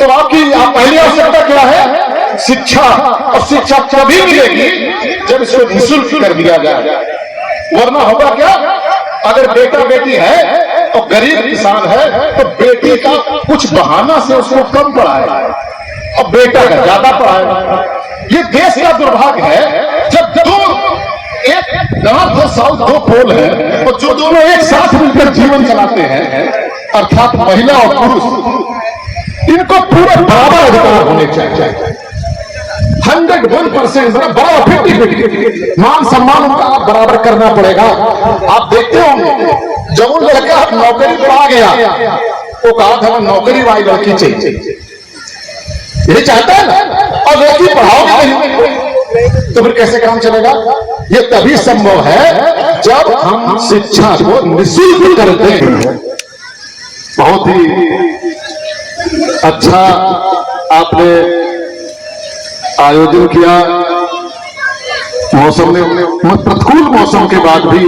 तो आपकी पहली आवश्यकता क्या है? शिक्षा। और शिक्षा तभी मिलेगी जब इसको निःशुल्क कर दिया जाए, वरना होगा क्या? अगर बेटा बेटी है और गरीब किसान है तो बेटी का कुछ बहाना से उसको कम पढ़ाएगा और बेटा का ज्यादा पढ़ाएगा। ये देश का दुर्भाग्य है। जब दो एक नॉर्थ और साउथ दो पोल है और जो दोनों एक साथ मिलकर जीवन चलाते हैं, अर्थात महिला और पुरुष, इनको पूरे बराबर अधिकार होने चाहिए। 101% बराबर 50-50 मान सम्मान उनका आप बराबर करना पड़ेगा। आप देखते होंगे जब वो लड़का नौकरी पर आ गया वो कहा था नौकरी वाली लड़की चाहिए, ये चाहता है ना, और लड़की पढ़ाओगे नहीं तो फिर कैसे काम चलेगा? ये तभी संभव है जब हम शिक्षा को निःशुल्क करते हैं। बहुत ही अच्छा आपने आयोजन किया। मौसम में प्रतिकूल मौसम के बाद भी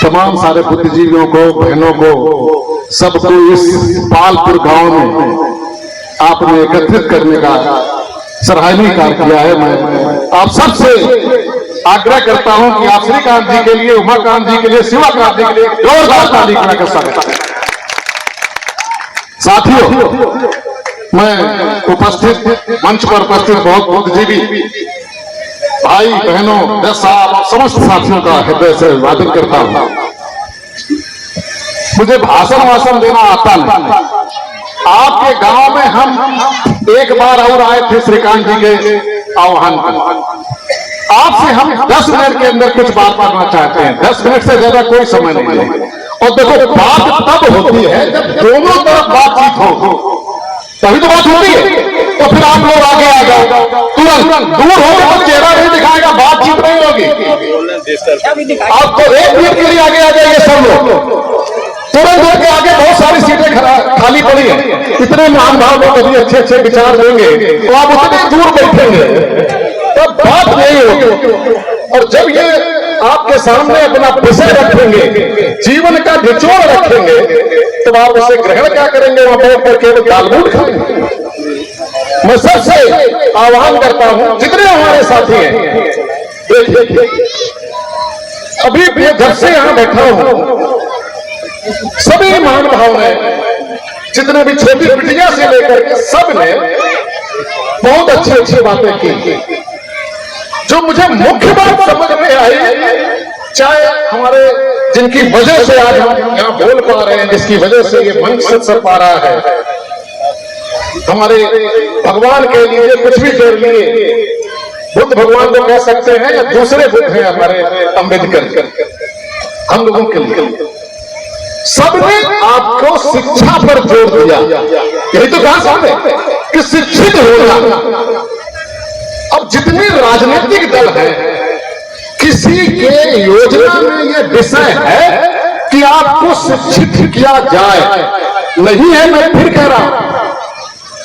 तमाम सारे बुद्धिजीवियों को, बहनों को, सबको इस पालपुर गांव में आपने एकत्रित करने का सराहनीय कार्य किया है। मैं आप सबसे आग्रह करता हूं कि आप श्रीकांत जी के लिए, उमाकांत जी के लिए, शिवाकांत जी के लिए जोरदार ताली का स्वागत है। साथियों, मैं उपस्थित मंच पर उपस्थित बहुत बुद्धिजीवी भाई बहनों, दस साहब और समस्त साथियों का हृदय से अभिवादन करता हूं। मुझे भाषण देना आता नहीं। आपके गांव में हम एक बार और आए थे श्रीकांत जी के आह्वान पर। आपसे हम 10 मिनट के अंदर कुछ बात करना चाहते हैं। 10 मिनट से ज्यादा कोई समय नहीं है। और देखो, बात तब होती है जब दोनों तरफ बातचीत हो, तभी तो बात होती है। तो फिर आप लोग आगे आ जाओ, तुरंत दूर होगा तो चेहरा नहीं दिखाएगा, बातचीत नहीं होगी। आपको 1 मिनट के लिए आगे आ जाइए सब लोग। तुरंत के आगे बहुत सारी सीटें खाली पड़ी हैं। इतने महान भाव लोग कभी अच्छे अच्छे विचार देंगे तो आप उतने दूर बैठेंगे, तब बात नहीं होगी। और जब ये आपके सामने अपना विषय रखेंगे, जीवन का निचोड़ रखेंगे, तो आप उसे ग्रहण क्या करेंगे? वहां बैठ करके दालमूट खाएंगे। मैं सबसे आह्वान करता हूं, जितने हमारे साथी हैं, देखिए अभी जब से यहां बैठा हूं, सभी महानुभाव ने, जितने भी छोटी बिटिया से लेकर के सब ने बहुत अच्छी अच्छी बातें की। जो मुझे मुख्य बात समझ में आई, चाहे हमारे जिनकी वजह से आज हम यहाँ बोल पा रहे हैं, जिसकी वजह से ये मंच सर पा रहा है, हमारे भगवान के लिए कुछ भी कर लिए, बुद्ध भगवान को कह सकते हैं या दूसरे बुद्ध हैं हमारे अम्बेडकर, हम लोगों के लिए सबने आपको शिक्षा पर जोर दिया। यही तो कहा सामने कि शिक्षित होना। अब जितने राजनीतिक दल हैं, किसी के योजना में यह विषय है कि आपको शिक्षित किया जाए, नहीं है। मैं फिर कह रहा हूं,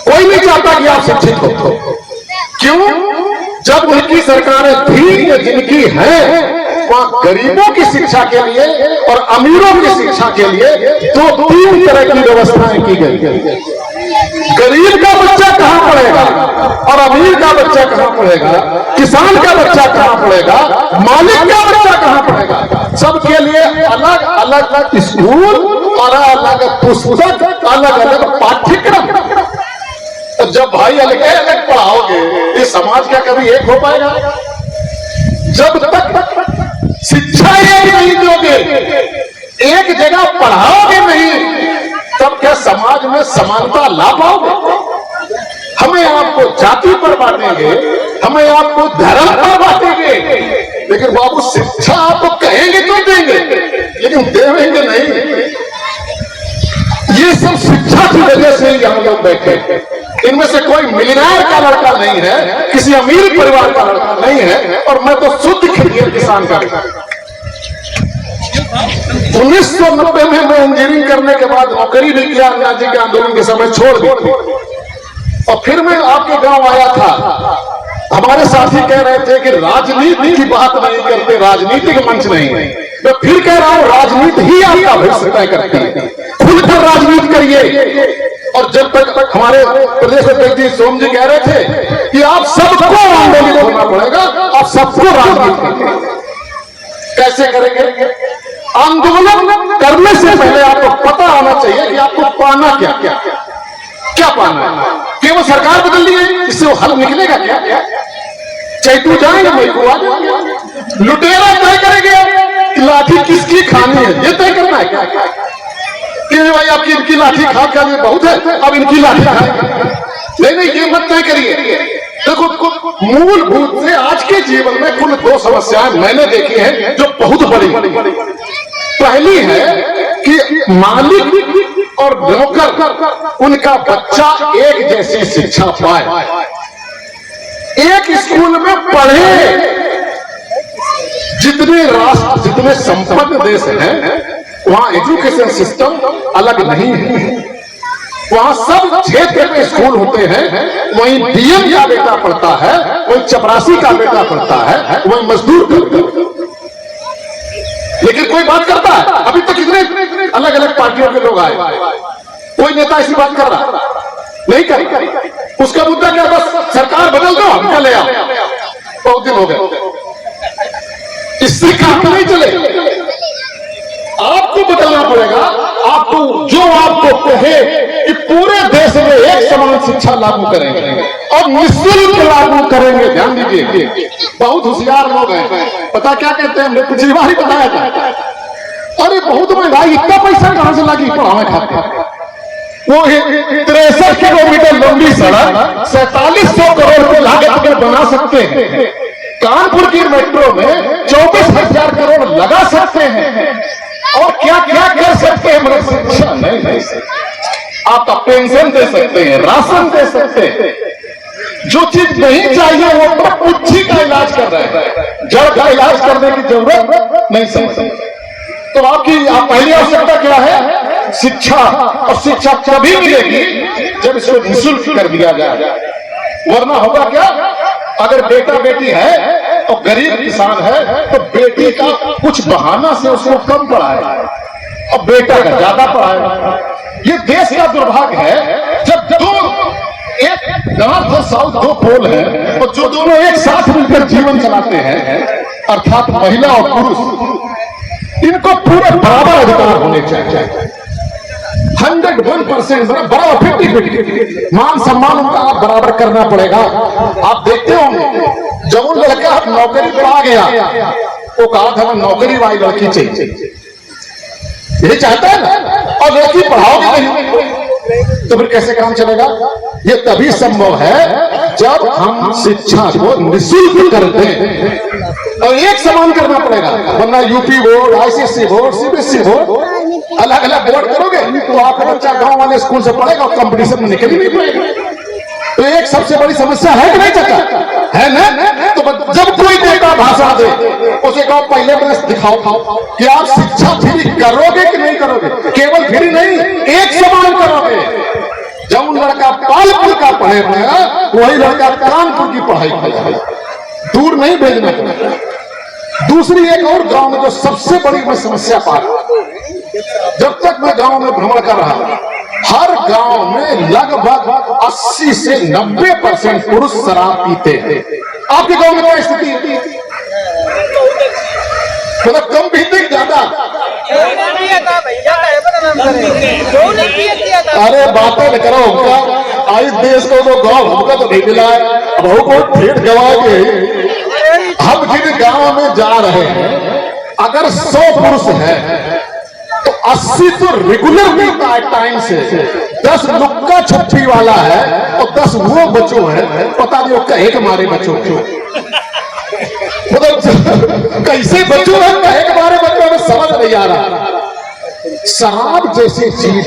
कोई नहीं चाहता कि आप शिक्षित हो। क्यों? जब उनकी सरकारें थी या जिनकी है, वहां गरीबों की शिक्षा के लिए और अमीरों की शिक्षा के लिए तो 3 तरह की व्यवस्थाएं की गई। गरीब का बच्चा कहां पढ़ेगा और अमीर का बच्चा कहां पढ़ेगा, किसान का बच्चा कहां पढ़ेगा, मालिक का बच्चा कहां पढ़ेगा, सबके लिए अलग अलग स्कूल और अलग पुस्तक, अलग अलग पाठ्यक्रम। जब भाई अलग अलग पढ़ाओगे, ये समाज क्या कभी एक हो पाएगा? जब तक शिक्षा एक नहीं दोगे, एक जगह पढ़ाओगे नहीं, तब क्या समाज में समानता ला पाओगे? हमें आपको जाति पर बांटेंगे, हमें आपको धर्म पर बांटेंगे, लेकिन बाबू शिक्षा आपको कहेंगे तो देंगे, लेकिन देवेंगे नहीं। ये सब शिक्षा की वजह से यहाँ लोग बैठे। इनमें से कोई मिलियनेयर का लड़का नहीं है, किसी अमीर परिवार का लड़का नहीं है, और मैं तो शुद्ध खेतिहर किसान का। 1990 में मैं इंजीनियरिंग करने के बाद नौकरी भी किया, आजादी के आंदोलन के समय छोड़ दी, और फिर मैं आपके गांव आया था। हमारे साथी कह रहे थे कि राजनीति की बात नहीं करते, राजनीतिक मंच नहीं। मैं फिर कह रहा हूं, राजनीति ही आपका भविष्य तय करती है। खुलकर राजनीति करिए और जब तक हमारे प्रदेश अध्यक्ष सोम जी कह रहे थे कि आप सबको आंदोलित होना पड़ेगा, आप सबको राजनीति कैसे करेंगे? आंदोलन करने से पहले आपको पता होना चाहिए कि आपको पाना क्या क्या क्या पाना है। केवल सरकार बदल दी है इससे वो हल निकलेगा क्या? चैतू जाएंगे मैकू आ जाएंगे, लुटेरा तय करेंगे लाठी किसकी खानी है ये तय करना है क्या? कि भाई आपकी इनकी लाठी खा कर बहुत है, अब इनकी लाठी खाएंगे। नहीं, ये मत तय करिए। देखो मूलभूत से आज के जीवन में कुल दो समस्याएं मैंने देखी हैं जो बहुत बड़ी। पहली है कि मालिक और नौकर उनका बच्चा एक जैसी शिक्षा पाए, एक स्कूल में पढ़े। जितने राष्ट्र, जितने संपन्न देश हैं वहां एजुकेशन सिस्टम अलग नहीं है। वहां सब क्षेत्र में स्कूल होते हैं, वहीं डीएम का बेटा पढ़ता है, वहीं चपरासी का बेटा पढ़ता है, वहीं मजदूर करता है। लेकिन कोई बात करता है? अभी तक कितने अलग अलग पार्टियों के लोग आए, कोई नेता ऐसी बात कर रहा नहीं कर। उसका मुद्दा क्या? बस सरकार बदल दो, हम क्या ले आओ, बहुत दिन हो गए। इससे काम नहीं चले, आपको बदलना पड़ेगा। आपको जो आपको कहे कि पूरे देश में एक समान शिक्षा लागू करेंगे और निःशुल्क लागू करेंगे। ध्यान दीजिए, बहुत होशियार लोग हैं, पता क्या कहते हैं? हमने पिछली बार ही बताया था, अरे बहुत महंगाई, इतना पैसा कहां से लगी पढ़ाने खातिर? वो 63 किलोमीटर लंबी सड़क 4700 करोड़ की लागत में बना सकते हैं। कानपुर की मेट्रो में 24,000 करोड़ लगा सकते हैं और क्या क्या कर सकते हैं? शिक्षा नहीं, आपका पेंशन दे सकते हैं, राशन दे सकते हैं। जो चीज नहीं चाहिए वो तो पुच्छी का इलाज कर रहे हैं, जड़ का इलाज करने की जरूरत नहीं समझ। तो आपकी पहली आवश्यकता क्या है? शिक्षा। और शिक्षा तभी मिलेगी जब इसको निःशुल्क कर दिया जाए, वरना होगा क्या? अगर बेटा बेटी है तो गरीब किसान है तो बेटी का कुछ बहाना से उसको कम पढ़ाए और बेटा का ज्यादा पढ़ाए। ये देश का दुर्भाग्य है। जब दो, एक नॉर्थ और साउथ दो पोल है और जो दोनों एक साथ मिलकर जीवन चलाते हैं, अर्थात महिला और पुरुष, इनको पूरे बराबर अधिकार होने चाहिए। 101% बराबर, 50-50 मान सम्मान उनका आप बराबर करना पड़ेगा। आप देखते होंगे जब वो लड़का नौकरी पर आ गया वो कहा था नौकरी वाली लड़की चाहिए, यही चाहता है ना, और लड़की पढ़ाओगे नहीं तो फिर कैसे काम चलेगा? ये तभी संभव है जब हम शिक्षा को निःशुल्क कर दें और एक समान करना पड़ेगा। वरना UP board, ICSE board, CBSE board, अलग अलग बोर्ड करोगे तो आपका बच्चा गांव वाले स्कूल से पढ़ेगा और कंपटीशन में निकल ही नहीं पाएगा। तो एक सबसे बड़ी समस्या है कि नहीं चाचा? है ना? तो जब कोई नेता भाषण दे उसे कहो पहले प्रश्न दिखाओ कि आप शिक्षा फ्री करोगे कि नहीं करोगे। केवल फ्री नहीं, एक समान करोगे। जब लड़का पालपुर का पढ़ेगा वही लड़का कानपुर की पढ़ाई करेगा, दूर नहीं भेजना। दूसरी एक और गांव में जो सबसे बड़ी मैं समस्या पा रहा हूं, जब तक मैं गांव में भ्रमण कर रहा, हर गांव में लगभग 80 से 90% पुरुष शराब पीते हैं। आपके गांव में क्या स्थिति है? मतलब कम पीते कि ज्यादा? अरे बातें न करो, उनका आज देश को तो गांव हमका तो नहीं मिला है, अब को ठेठ गवा के हम जिन गांव में जा रहे हैं, अगर 100 पुरुष है तो 80 तो रेगुलर मिलता है टाइम से, 10 लुक्का छुट्टी वाला है और 10 वो बच्चों है, पता नहीं वो कहे के मारे बच्चों क्यों, मतलब कैसे बच्चों है कहे के मारे बच्चों में समझ नहीं आ रहा। शराब जैसी चीज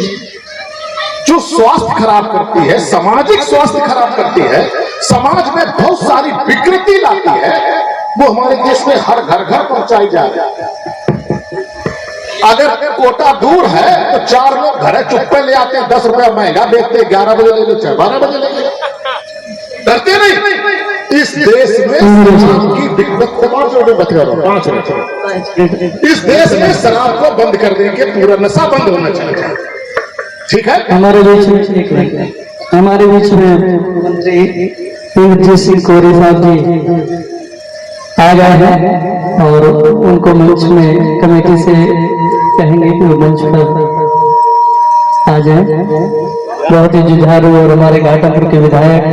जो स्वास्थ्य खराब करती है, सामाजिक स्वास्थ्य खराब करती है, समाज में बहुत सारी विकृति लाती है, वो हमारे देश में हर घर घर पहुंचाई जा रही है। अगर कोटा दूर है तो 4 लोग घर चुप्पे ले आते हैं, 10 रुपया महंगा बेचते, 11 बजे ले लो, 12 बजे ले लो, डरते नहीं। इस देश में शराब की दिक्कत 5 इस देश में शराब को बंद कर देंगे, पूरा नशा बंद होना चाहिए। ठीक है। हमारे बीच में एक मिनट, हमारे बीच में मंत्री इंद्रजीत सिंह कोहली साहब जी आ गए हैं और उनको मंच में कमेटी से कहेंगे कि वो मंच पर आ जाए। बहुत ही जुझारू और हमारे घाटमपुर के विधायक